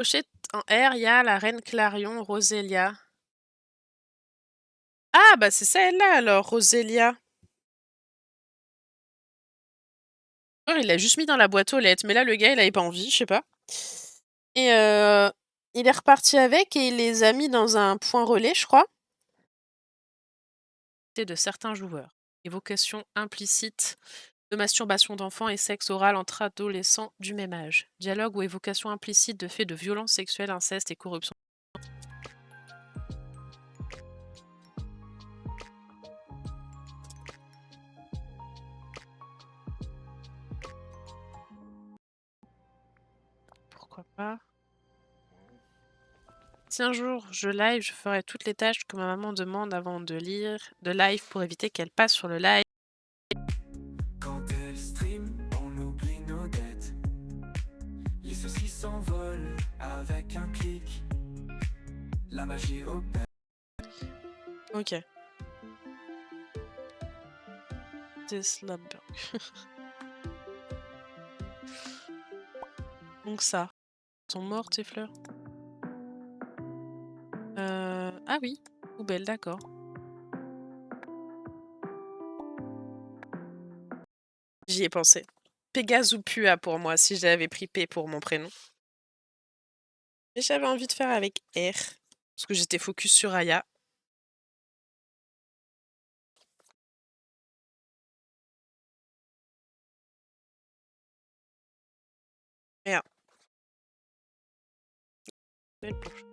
Clocher en R, il y a la reine Clarion, Rosélia. Ah, bah c'est celle-là alors, Rosélia. Oh, il l'a juste mis dans la boîte aux lettres, mais là le gars il avait pas envie, je sais pas. Et il est reparti avec et il les a mis dans un point relais, je crois. De certains joueurs. Évocation implicite de masturbation d'enfants et sexe oral entre adolescents du même âge. Dialogue ou évocation implicite de faits de violence sexuelle, inceste et corruption. Pourquoi pas? Si un jour je live, je ferai toutes les tâches que ma maman demande avant de lire de live pour éviter qu'elle passe sur le live. Quand elle stream, on oublie nos dettes. Les soucis s'envolent avec un clic. La magie opère. Ok. Slumber. Donc ça. Sont mortes tes fleurs? Ah oui. Poubelle, d'accord. J'y ai pensé. Pégase ou Pua pour moi, si j'avais pris P pour mon prénom. Et j'avais envie de faire avec R. Parce que j'étais focus sur Aya. Merde. Belle poche.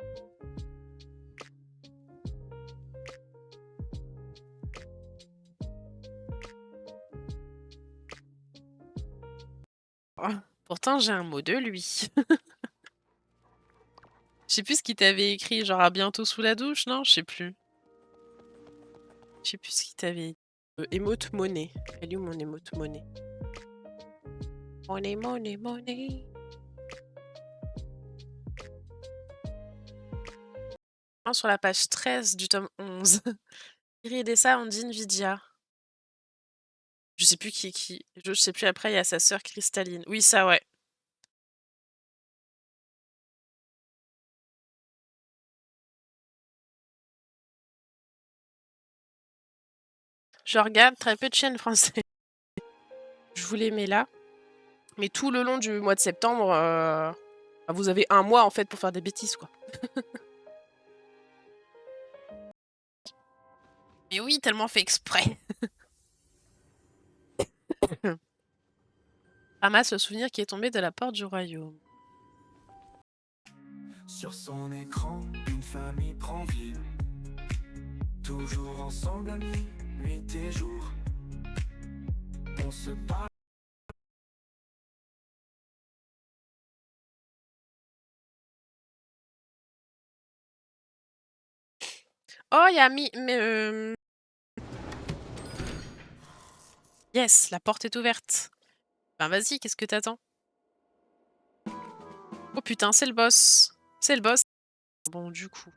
Oh, pourtant, j'ai un mot de lui. Je sais plus ce qu'il t'avait écrit, genre à bientôt sous la douche, non? Je sais plus. Je sais plus ce qu'il t'avait dit. Émote monnaie. Elle est où mon émote monnaie? Monnaie, monnaie, monnaie. Sur la page 13 du tome 11. Iridessa on dit Nvidia. Je sais plus qui est qui. Je sais plus, après, il y a sa sœur Cristalline. Oui, ça, ouais. Je regarde très peu de chaînes françaises. Je vous les mets là. Mais tout le long du mois de septembre, vous avez un mois, en fait, pour faire des bêtises, quoi. Mais oui, tellement fait exprès. Ramasse le souvenir qui est tombé de la porte du royaume. Sur son écran, une famille prend vie. Toujours ensemble, amis, nuit et jour. On se parle. Oh, il y a mis... Yes, la porte est ouverte. Ben vas-y, qu'est-ce que t'attends? Oh putain, c'est le boss. C'est le boss. Bon, du coup.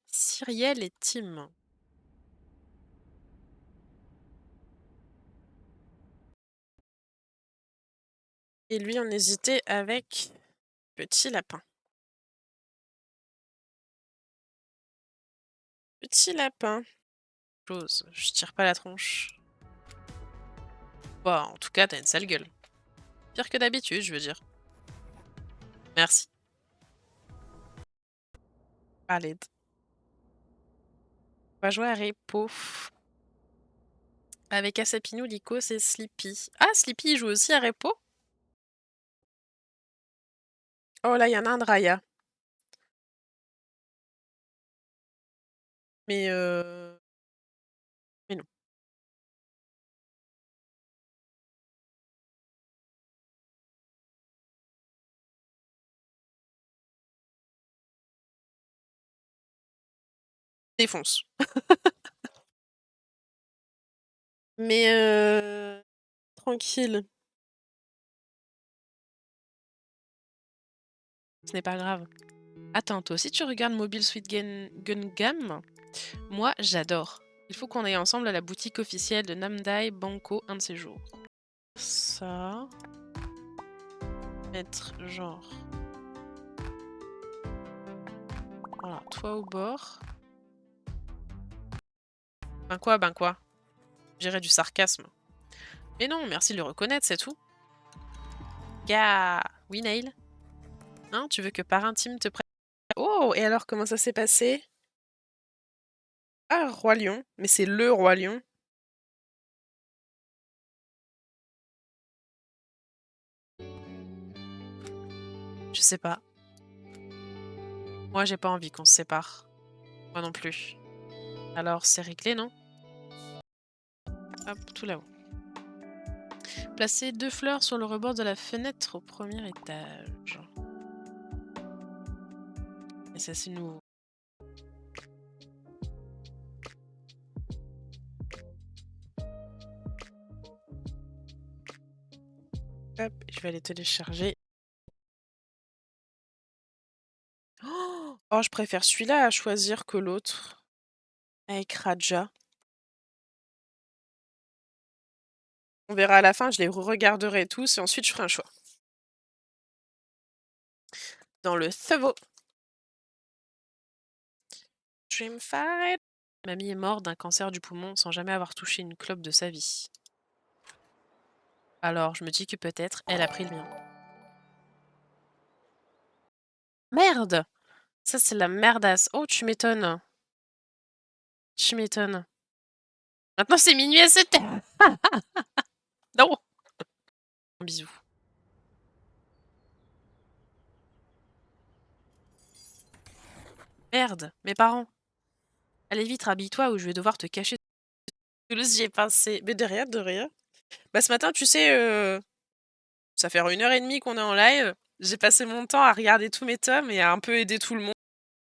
Cyrielle et Tim. Et lui, on hésitait avec Petit Lapin. Petit Lapin. Chose, je tire pas la tronche. Bon, en tout cas, t'as une sale gueule. Pire que d'habitude, je veux dire. Merci. Allez. On va jouer à Repo. Avec Asapinou, Lycos et Sleepy. Ah, Sleepy, il joue aussi à Repo? Oh là, il y en a un de Raya. Mais Mais non. Défonce. Mais tranquille. Ce n'est pas grave. Attends, toi aussi tu regardes Mobile Suit Gundam? Moi, j'adore. Il faut qu'on aille ensemble à la boutique officielle de Namdai Banco un de ces jours. Ça... Mettre genre... Voilà, toi au bord. Ben quoi? J'irais du sarcasme. Mais non, merci de le reconnaître, c'est tout. Gars... Oui, Nail? Hein, tu veux que par intime te prenne... Oh, et alors, comment ça s'est passé? Ah, Roi Lion. Mais c'est le Roi Lion. Je sais pas. Moi, j'ai pas envie qu'on se sépare. Moi non plus. Alors, c'est réglé, non? Hop, tout là-haut. Placer 2 fleurs sur le rebord de la fenêtre au premier étage. Et ça, c'est nouveau. Hop, je vais aller télécharger. Oh, je préfère celui-là à choisir que l'autre. Avec Raja. On verra à la fin, je les regarderai tous et ensuite je ferai un choix. Dans le cerveau. Dreamfight. Mamie est morte d'un cancer du poumon sans jamais avoir touché une clope de sa vie. Alors, je me dis que peut-être elle a pris le mien. Merde! Ça, c'est la merdasse. Oh, tu m'étonnes. Tu m'étonnes. Maintenant, c'est minuit à 7h. Non! Bisous. Merde, mes parents. Allez vite, rhabille-toi ou je vais devoir te cacher. J'y ai pensé. Mais de rien, de rien. Bah, ce matin, tu sais, ça fait 1h30 qu'on est en live. J'ai passé mon temps à regarder tous mes tomes et à un peu aider tout le monde.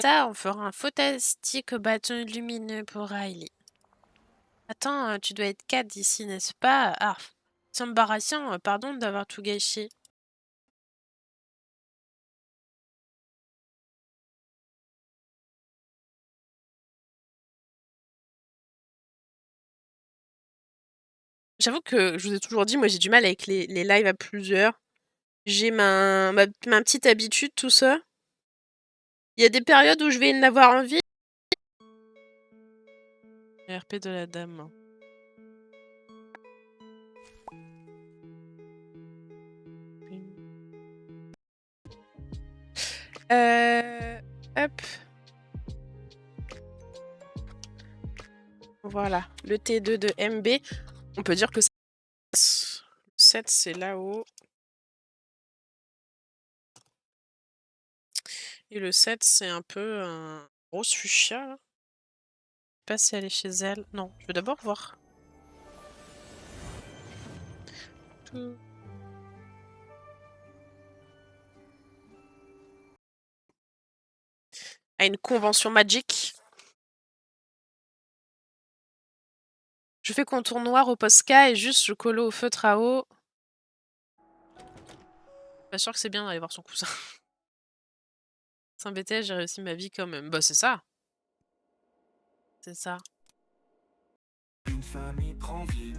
Ça, on fera un fantastique bâton lumineux pour Riley. Attends, tu dois être 4 d'ici, n'est-ce pas? Ah, c'est embarrassant, pardon d'avoir tout gâché. J'avoue que je vous ai toujours dit, moi j'ai du mal avec les lives à plusieurs. J'ai ma petite habitude, tout ça. Il y a des périodes où je vais en avoir envie. RP de la dame. Hop. Voilà, le T2 de MB. On peut dire que 7 c'est là-haut. Et le 7 c'est un peu un rose fuchsia. Là. Je sais pas si elle est chez elle. Non, je vais d'abord voir. À une convention Magic. Je fais contour noir au Posca et juste je colle au feutre à eau. Pas sûr que c'est bien d'aller voir son cousin. S'embêter, j'ai réussi ma vie quand même. Bah c'est ça. C'est ça. Une famille prend vie.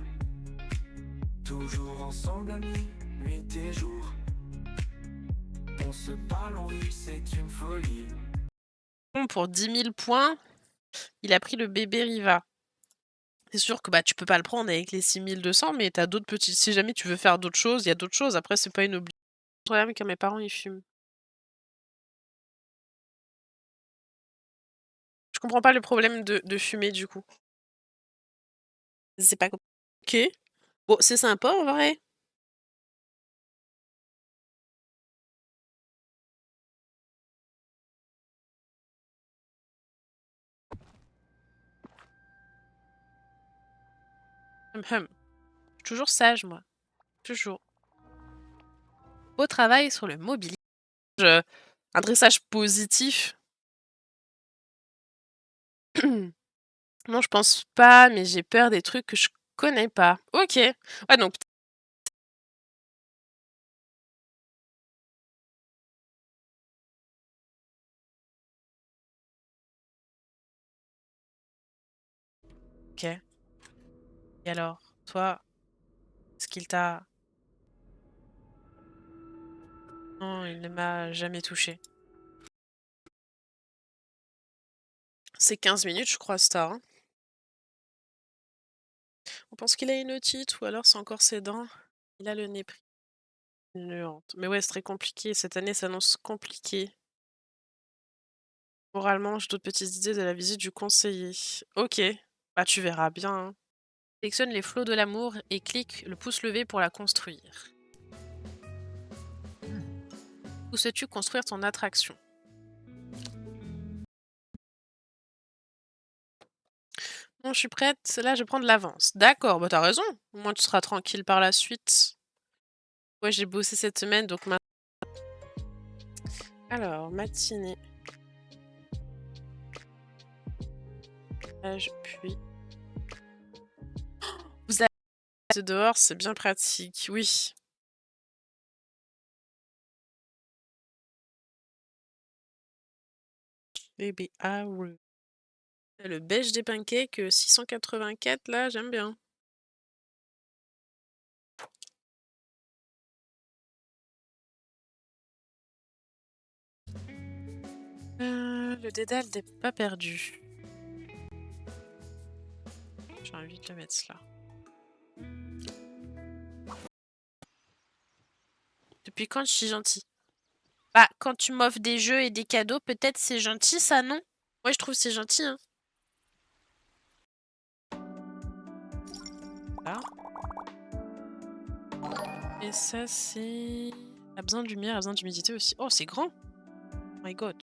Toujours ensemble amis, nuit et jour. On se parle, on rit, c'est une folie. Bon, pour 10 000 points, il a pris le bébé Riva. C'est sûr que bah tu peux pas le prendre avec les 6200, mais t'as d'autres petits. Si jamais tu veux faire d'autres choses, il y a d'autres choses. Après, c'est pas une obligation. Je regarde quand mes parents ils fument. Je comprends pas le problème de fumer du coup. C'est pas ok. Bon, c'est sympa en vrai. Je suis toujours sage, moi. Toujours. Beau travail sur le mobilier. Un dressage positif. Non, je pense pas, mais j'ai peur des trucs que je connais pas. Ok. Ouais, donc Ok. Et alors, toi, est-ce qu'il t'a... Non, il ne m'a jamais touché. C'est 15 minutes, je crois, Star. Hein. On pense qu'il a une otite ou alors c'est encore ses dents. Il a le nez pris. Une honte. Mais ouais, c'est très compliqué. Cette année s'annonce compliquée. Moralement, j'ai d'autres petites idées de la visite du conseiller. Ok, bah tu verras bien. Hein. Sélectionne les flots de l'amour et clique le pouce levé pour la construire. Où sais-tu construire ton attraction? Bon, je suis prête. Là, je prends de l'avance. D'accord, bah t'as raison. Au moins, tu seras tranquille par la suite. Ouais, j'ai bossé cette semaine, donc maintenant... Alors, matinée. Puis... Vous avez dehors, c'est bien pratique. Oui. Baby hour. Le beige des pancakes, 684, là, j'aime bien. Le dédale n'est pas perdu. J'ai envie de le mettre là. Depuis quand je suis gentille? Bah, quand tu m'offres des jeux et des cadeaux, peut-être c'est gentil, ça, non? Moi, je trouve c'est gentil, hein. Voilà. Et ça, c'est... A besoin de lumière, a besoin d'humidité aussi. Oh, c'est grand! Oh my god.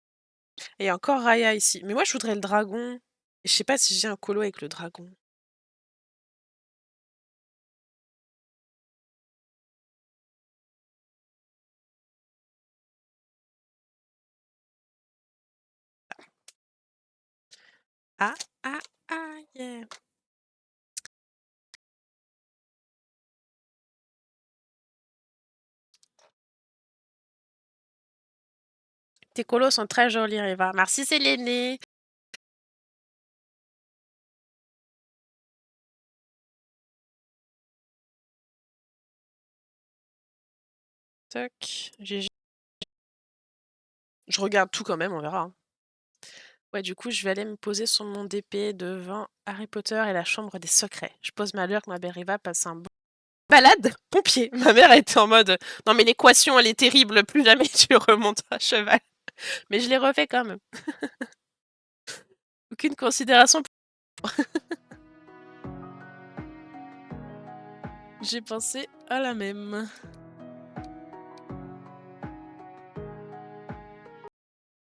Et il y a encore Raya ici. Mais moi, je voudrais le dragon. Et je sais pas si j'ai un colo avec le dragon. Ah, ah, ah, yeah. Tes colos sont très jolis, Riva. Merci, Séléné. Toc. Je regarde tout quand même, on verra. Hein. Ouais, du coup, je vais aller me poser sur mon DP devant Harry Potter et la chambre des secrets. Je pose ma lure que ma belle Riva passe un bon... Balade pompier. Ma mère était en mode non mais l'équation elle est terrible, plus jamais tu remontes à cheval. Mais je l'ai refait quand même. Aucune considération. J'ai pensé à la même.